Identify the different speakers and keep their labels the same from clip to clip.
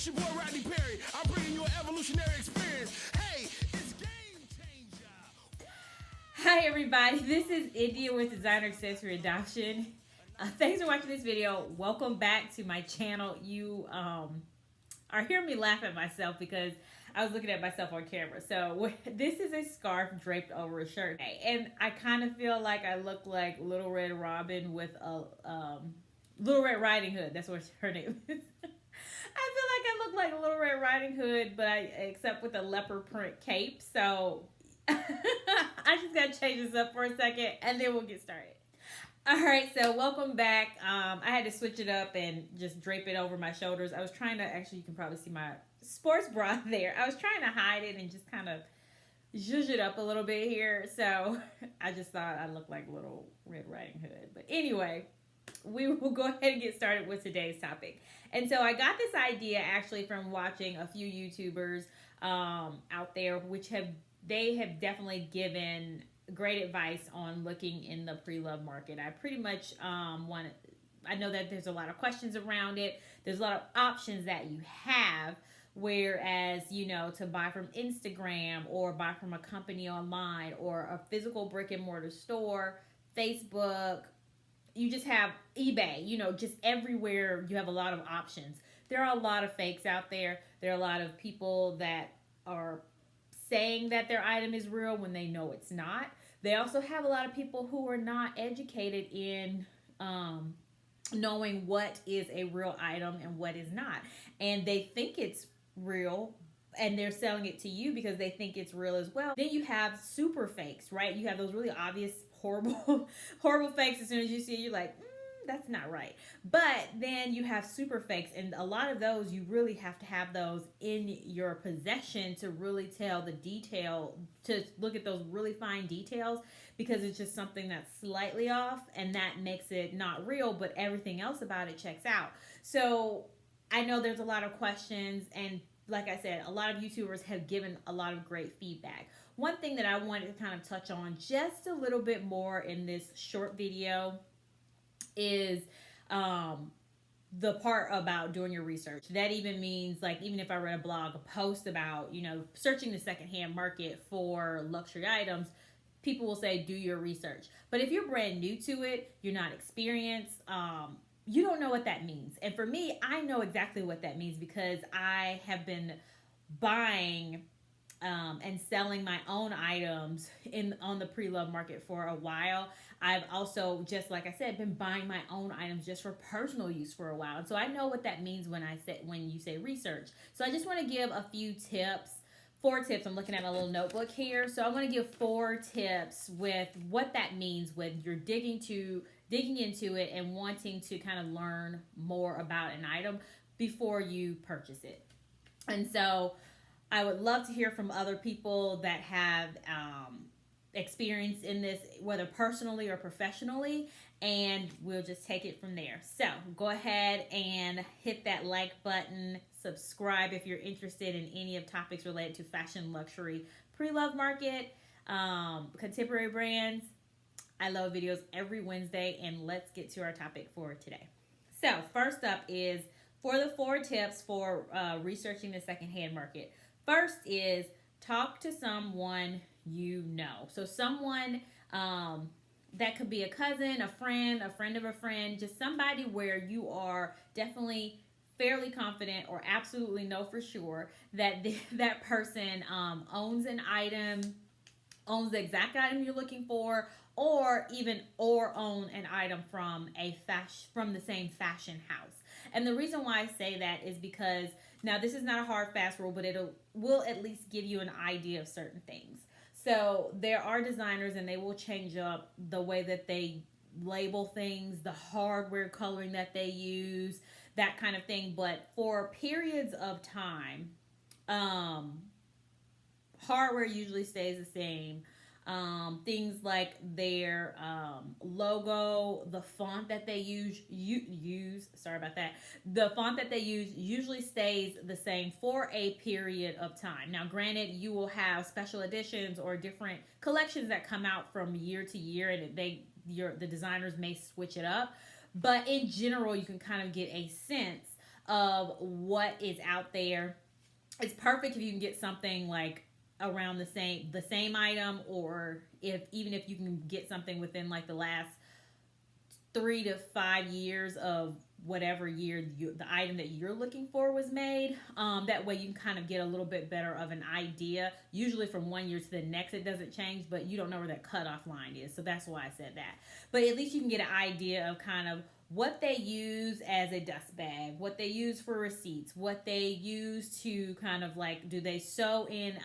Speaker 1: It's your boy Rodney Perry. I'm bringing you an evolutionary experience. Hey, it's Game Changer.
Speaker 2: Hi everybody, this is India with Designer Accessory Adoption. Thanks for watching this video. Welcome back to my channel. You are hearing me laugh at myself because I was looking at myself on camera. So this is a scarf draped over a shirt, and I kind of feel like I look like Little Red Robin with a Little Red Riding Hood. That's what her name is. I feel like I look like Little Red Riding Hood, but except with a leopard print cape. So I just gotta change this up for a second, and then we'll get started. All right, so welcome back. I had to switch it up and just drape it over my shoulders. I was trying to, actually, you can probably see my sports bra there. I was trying to hide it and just kind of zhuzh it up a little bit here. So I just thought I looked like Little Red Riding Hood. But anyway, we will go ahead and get started with today's topic. And so I got this idea actually from watching a few YouTubers out there, which have definitely given great advice on looking in the pre-loved market. I pretty much I know that there's a lot of questions around it. There's a lot of options that you have, whereas, you know, to buy from Instagram or buy from a company online or a physical brick and mortar store, Facebook, you just have eBay, you know, just everywhere you have a lot of options. There are a lot of fakes out there. There are a lot of people that are saying that their item is real when they know it's not. They also have a lot of people who are not educated in knowing what is a real item and what is not. And they think it's real and they're selling it to you because they think it's real as well. Then you have super fakes, right? You have those really obvious, horrible fakes. As soon as you see it, you're like, that's not right. But then you have super fakes, and a lot of those, you really have to have those in your possession to really tell the detail, to look at those really fine details, because it's just something that's slightly off, and that makes it not real, but everything else about it checks out. So I know there's a lot of questions, and like I said, a lot of YouTubers have given a lot of great feedback. One thing that I wanted to kind of touch on just a little bit more in this short video is the part about doing your research. That even means, like, even if I read a blog, a post about, you know, searching the secondhand market for luxury items, people will say, do your research. But if you're brand new to it, you're not experienced, you don't know what that means. And for me, I know exactly what that means because I have been buying and selling my own items on the pre-loved market for a while. I've also, just like I said, been buying my own items just for personal use for a while. And so I know what that means when you say research. So I just want to give a few tips, 4 tips. I'm looking at a little notebook here. So I want to give 4 tips with what that means when you're digging into it and wanting to kind of learn more about an item before you purchase it. And so I would love to hear from other people that have experience in this, whether personally or professionally, and we'll just take it from there. So go ahead and hit that like button, subscribe if you're interested in any of topics related to fashion, luxury, pre-loved market, contemporary brands. I love videos every Wednesday, and let's get to our topic for today. So first up is for the 4 tips for researching the secondhand market. First is talk to someone you know. So someone that could be a cousin, a friend of a friend, just somebody where you are definitely fairly confident or absolutely know for sure that that person owns an item, owns the exact item you're looking for, or own an item from the same fashion house. And the reason why I say that is because, now this is not a hard fast rule, but will at least give you an idea of certain things. So there are designers, and they will change up the way that they label things, the hardware coloring that they use, that kind of thing. But for periods of time, hardware usually stays the same. Things like their logo, the font that they the font that they use usually stays the same for a period of time. Now, granted, you will have special editions or different collections that come out from year to year, and the designers may switch it up, but in general, you can kind of get a sense of what is out there. It's perfect if you can get something like around the same item, or even if you can get something within like the last 3 to 5 years of whatever year the item that you're looking for was made. That way you can kind of get a little bit better of an idea. Usually from one year to the next it doesn't change, but you don't know where that cutoff line is, so that's why I said that. But at least you can get an idea of kind of what they use as a dust bag, what they use for receipts, what they use to kind of like, do they sew in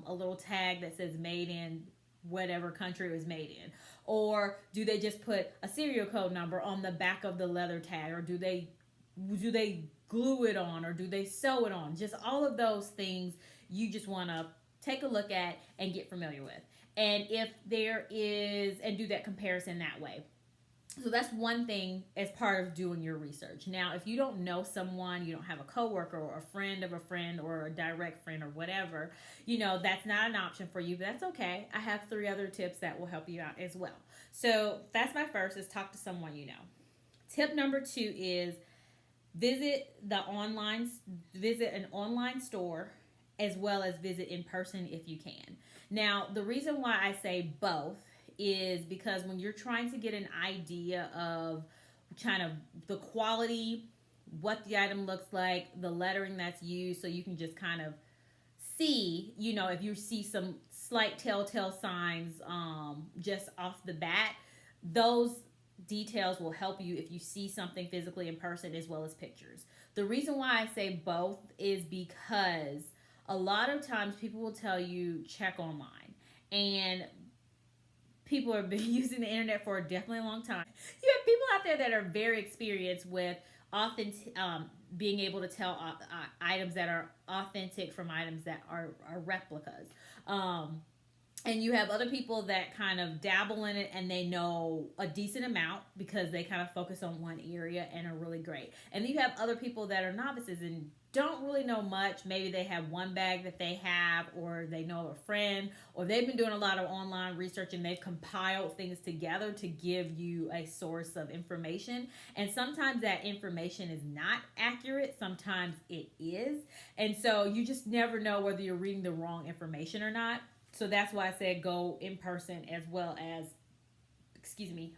Speaker 2: a little tag that says made in whatever country it was made in, or do they just put a serial code number on the back of the leather tag, or do they glue it on, or do they sew it on? Just all of those things you just want to take a look at and get familiar with, and if there is, and do that comparison that way. So that's one thing as part of doing your research. Now, if you don't know someone, you don't have a coworker or a friend of a friend or a direct friend or whatever, that's not an option for you, but that's okay. I have 3 other tips that will help you out as well. So that's my first, is talk to someone you know. Tip number 2 is visit an online store as well as visit in person if you can. Now, the reason why I say both is because when you're trying to get an idea of kind of the quality, what the item looks like, the lettering that's used, so you can just kind of see, if you see some slight telltale signs just off the bat, those details will help you if you see something physically in person as well as pictures. The reason why I say both is because a lot of times people will tell you check online, and people have been using the internet for definitely a long time. You have people out there that are very experienced with being able to tell items that are authentic from items that are replicas. And you have other people that kind of dabble in it and they know a decent amount because they kind of focus on one area and are really great. And then you have other people that are novices and don't really know much. Maybe they have one bag that they have, or they know a friend, or they've been doing a lot of online research and they've compiled things together to give you a source of information. And sometimes that information is not accurate. Sometimes it is. And so you just never know whether you're reading the wrong information or not. So that's why I said go in person as well as,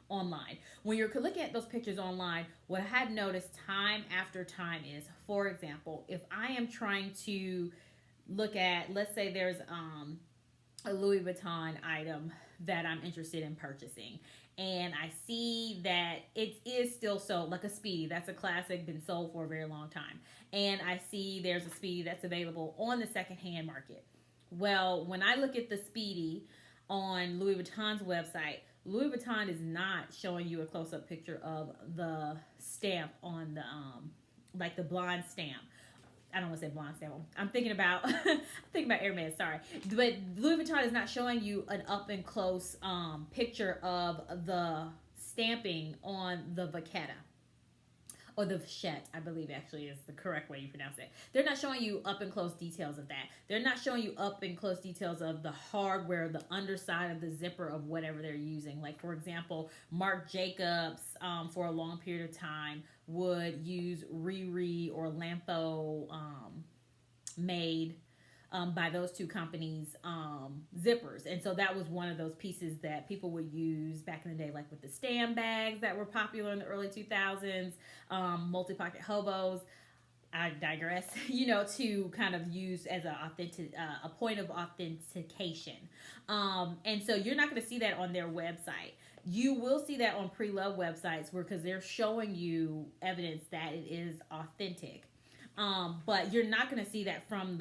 Speaker 2: online. When you're looking at those pictures online, what I had noticed time after time is, for example, if I am trying to look at, let's say there's a Louis Vuitton item that I'm interested in purchasing, and I see that it is still sold, like a Speedy, that's a classic, been sold for a very long time, and I see there's a Speedy that's available on the secondhand market. Well, when I look at the Speedy on Louis Vuitton's website, Louis Vuitton is not showing you a close-up picture of the stamp on the, like the blonde stamp. I don't want to say blonde stamp. I'm thinking about Hermes, sorry. But Louis Vuitton is not showing you an up-and-close picture of the stamping on the Vachetta. Or the Vachette, I believe actually is the correct way you pronounce it. They're not showing you up and close details of that. They're not showing you up and close details of the hardware, the underside of the zipper of whatever they're using. Like, for example, Marc Jacobs for a long period of time would use Riri or Lampo made by those two companies zippers, and so that was one of those pieces that people would use back in the day, like with the Stam bags that were popular in the early 2000s, multi-pocket hobos. I digress, to kind of use as a point of authentication. And so you're not going to see that on their website. You will see that on Preloved websites because they're showing you evidence that it is authentic. But you're not going to see that from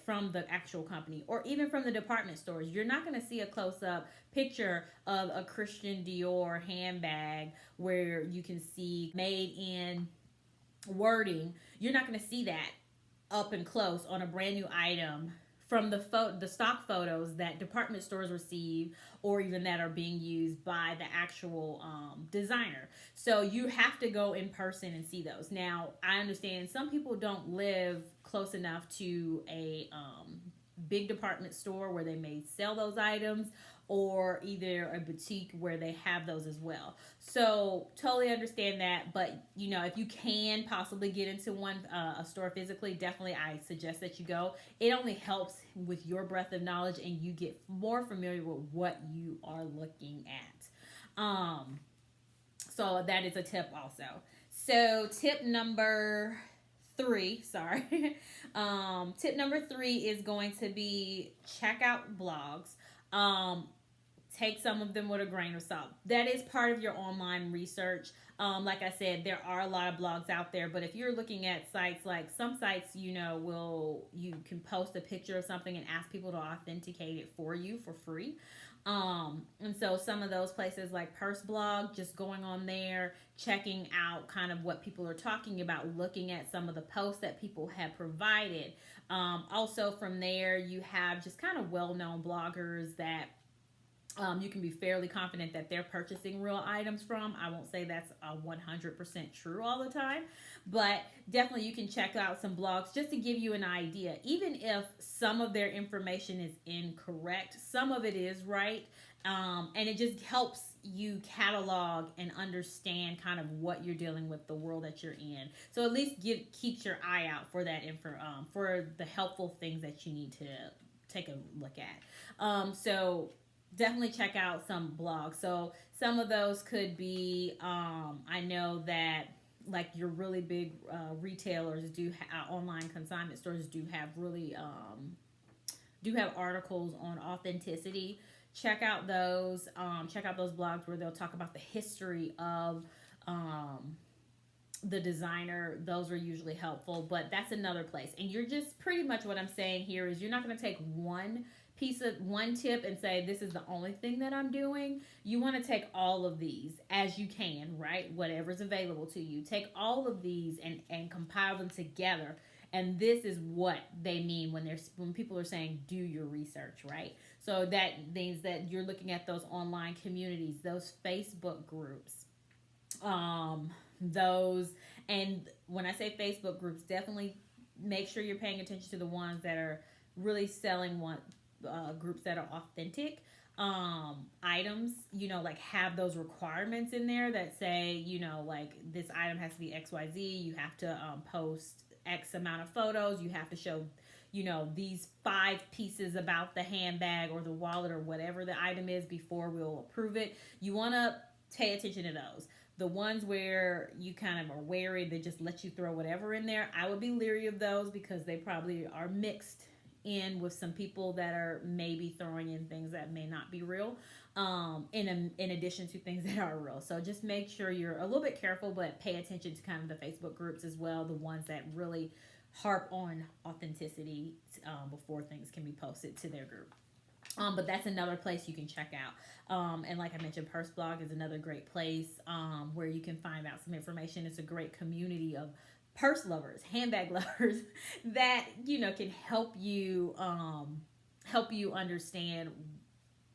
Speaker 2: from the actual company, or even from the department stores. You're not going to see a close-up picture of a Christian Dior handbag where you can see made in wording. You're not going to see that up and close on a brand new item from the stock photos that department stores receive, or even that are being used by the actual designer. So you have to go in person and see those. Now, I understand some people don't live close enough to a big department store where they may sell those items, or either a boutique where they have those as well. So totally understand that, but you know, if you can possibly get into one a store physically, definitely I suggest that you go. It only helps with your breadth of knowledge and you get more familiar with what you are looking at. So that is a tip also. So tip number 3, sorry. Tip number 3 is going to be check out blogs. Take some of them with a grain of salt. That is part of your online research. Like I said, there are a lot of blogs out there, but if you're looking at sites, like some sites, you know, you can post a picture of something and ask people to authenticate it for you for free. And so some of those places like Purse Blog, just going on there, checking out kind of what people are talking about, looking at some of the posts that people have provided. Also from there, you have just kind of well-known bloggers that you can be fairly confident that they're purchasing real items from. I won't say that's 100% true all the time, but definitely you can check out some blogs just to give you an idea. Even if some of their information is incorrect, some of it is right, and it just helps you catalog and understand kind of what you're dealing with, the world that you're in. So at least keeps your eye out for that for the helpful things that you need to take a look at. So definitely check out some blogs. So some of those could be, I know that like your really big retailers online consignment stores do have really do have articles on authenticity. Check out those. Check out those blogs where they'll talk about the history of the designer. Those are usually helpful, but that's another place. And you're just pretty much what I'm saying here is you're not going to take one tip and say this is the only thing that I'm doing. You want to take all of these as you can, right? Whatever's available to you. Take all of these and compile them together. And this is what they mean when people are saying do your research, right? So that means that you're looking at those online communities, those Facebook groups, those, and when I say Facebook groups, definitely make sure you're paying attention to the ones that are really selling groups that are authentic items, you know, like have those requirements in there that say, you know, like this item has to be XYZ, you have to post X amount of photos, you have to show, you know, these 5 pieces about the handbag or the wallet or whatever the item is before we'll approve it. You want to pay attention to those. The ones where you kind of are wary, they just let you throw whatever in there, I would be leery of those because they probably are mixed in with some people that are maybe throwing in things that may not be real, in addition to things that are real. So just make sure you're a little bit careful, but pay attention to kind of the Facebook groups as well, the ones that really harp on authenticity before things can be posted to their group. But that's another place you can check out. And like I mentioned, Purse Blog is another great place where you can find out some information. It's a great community of purse lovers, handbag lovers that, you know, can help you understand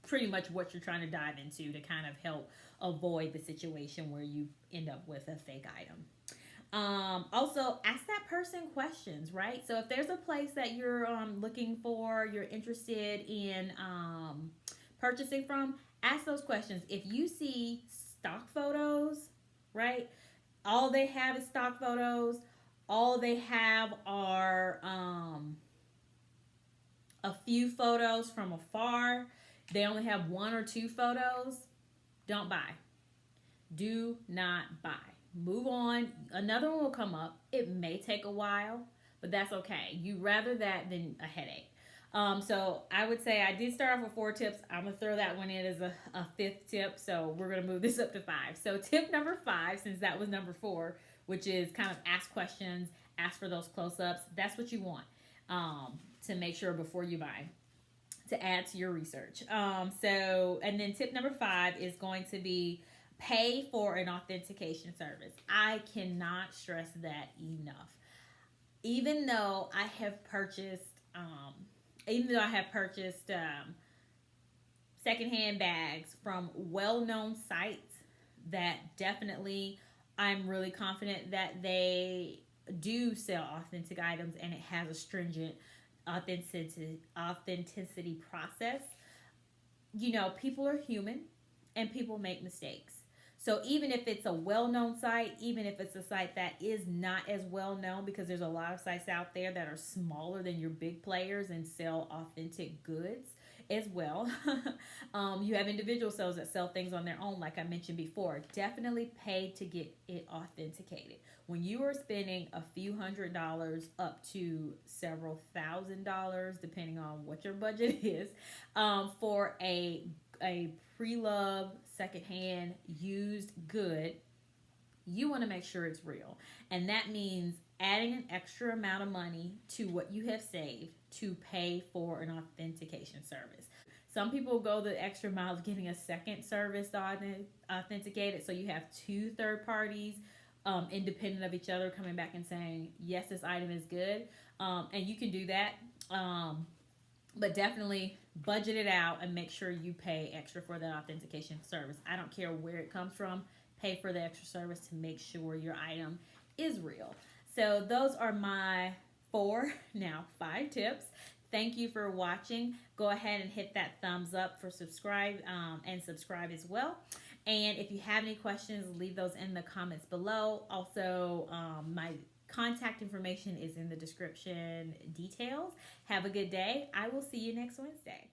Speaker 2: pretty much what you're trying to dive into to kind of help avoid the situation where you end up with a fake item. Also, ask that person questions, right? So if there's a place that you're looking for, you're interested in purchasing from, ask those questions. If you see stock photos, right? All they have is stock photos. All they have are a few photos from afar. They only have 1 or 2 photos. Don't buy. Do not buy. Move on. Another one will come up. It may take a while, but that's okay. You'd rather that than a headache. So I would say I did start off with 4 tips. I'm going to throw that one in as a 5th tip. So we're going to move this up to 5. So tip number 5, since that was number 4, which is kind of ask questions, ask for those close-ups. That's what you want to make sure before you buy, to add to your research. And then tip number 5 is going to be pay for an authentication service. I cannot stress that enough. Even though I have purchased secondhand bags from well-known sites that definitely I'm really confident that they do sell authentic items and it has a stringent authenticity process, you know, people are human and people make mistakes. So even if it's a well-known site, even if it's a site that is not as well known, because there's a lot of sites out there that are smaller than your big players and sell authentic goods as well. You have individual sellers that sell things on their own, like I mentioned before. Definitely pay to get it authenticated. When you are spending a few $100s up to several $1,000s, depending on what your budget is, for a pre-loved, secondhand, used good, you want to make sure it's real. And that means adding an extra amount of money to what you have saved to pay for an authentication service. Some people go the extra mile of getting a second service authenticated, so you have two third parties independent of each other coming back and saying, yes, this item is good. And you can do that. But definitely budget it out and make sure you pay extra for that authentication service. I don't care where it comes from. Pay for the extra service to make sure your item is real. So those are my 5 tips. Thank you for watching. Go ahead and hit that thumbs up for subscribe and subscribe as well. And if you have any questions, leave those in the comments below. Also, my contact information is in the description details. Have a good day. I will see you next Wednesday.